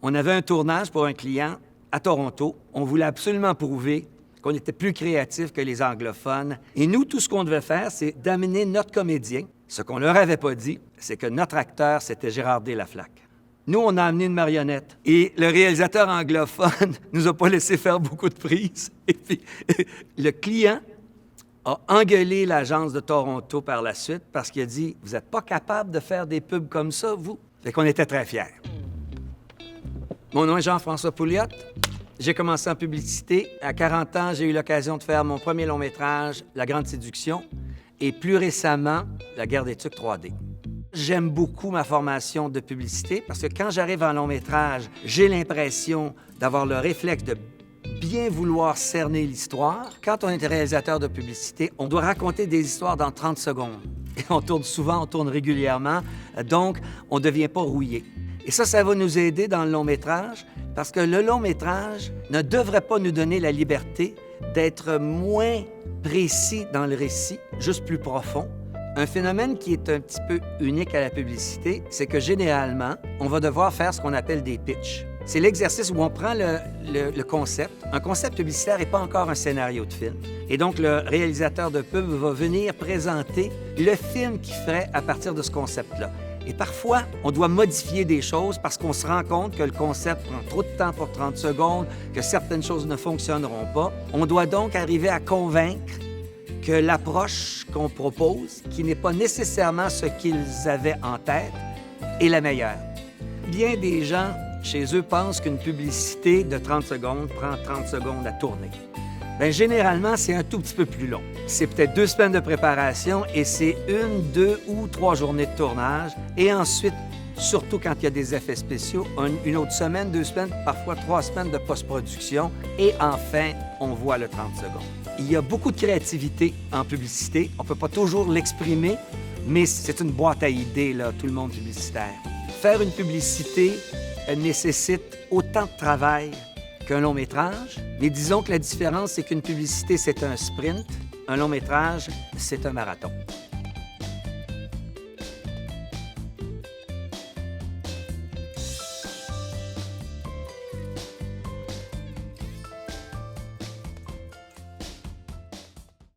On avait un tournage pour un client à Toronto. On voulait absolument prouver qu'on était plus créatifs que les anglophones. Et nous, tout ce qu'on devait faire, c'est d'amener notre comédien. Ce qu'on leur avait pas dit, c'est que notre acteur, c'était Gérard D. Laflaque. Nous, on a amené une marionnette. Et le réalisateur anglophone nous a pas laissé faire beaucoup de prises. Et puis, le client a engueulé l'agence de Toronto par la suite parce qu'il a dit « Vous n'êtes pas capable de faire des pubs comme ça, vous? » Fait qu'on était très fiers. Mon nom est Jean-François Pouliot. J'ai commencé en publicité. À 40 ans, j'ai eu l'occasion de faire mon premier long-métrage, La Grande Séduction, et plus récemment, La Guerre des Tucs 3D. J'aime beaucoup ma formation de publicité parce que quand j'arrive en long-métrage, j'ai l'impression d'avoir le réflexe de bien vouloir cerner l'histoire. Quand on est réalisateur de publicité, on doit raconter des histoires dans 30 secondes. Et on tourne régulièrement, donc on ne devient pas rouillé. Et ça va nous aider dans le long-métrage parce que le long-métrage ne devrait pas nous donner la liberté d'être moins précis dans le récit, juste plus profond. Un phénomène qui est un petit peu unique à la publicité, c'est que généralement, on va devoir faire ce qu'on appelle des pitchs. C'est l'exercice où on prend le concept. Un concept publicitaire n'est pas encore un scénario de film. Et donc, le réalisateur de pub va venir présenter le film qu'il ferait à partir de ce concept-là. Et parfois, on doit modifier des choses parce qu'on se rend compte que le concept prend trop de temps pour 30 secondes, que certaines choses ne fonctionneront pas. On doit donc arriver à convaincre que l'approche qu'on propose, qui n'est pas nécessairement ce qu'ils avaient en tête, est la meilleure. Bien des gens, chez eux, pensent qu'une publicité de 30 secondes prend 30 secondes à tourner. Bien, généralement, c'est un tout petit peu plus long. C'est peut-être 2 semaines de préparation et c'est 1, 2 ou 3 journées de tournage. Et ensuite, surtout quand il y a des effets spéciaux, une autre semaine, 2 semaines, parfois 3 semaines de post-production. Et enfin, on voit le 30 secondes. Il y a beaucoup de créativité en publicité. On ne peut pas toujours l'exprimer, mais c'est une boîte à idées, là, tout le monde publicitaire. Faire une publicité nécessite autant de travail qu'un long métrage, mais disons que la différence, c'est qu'une publicité, c'est un sprint, un long métrage, c'est un marathon.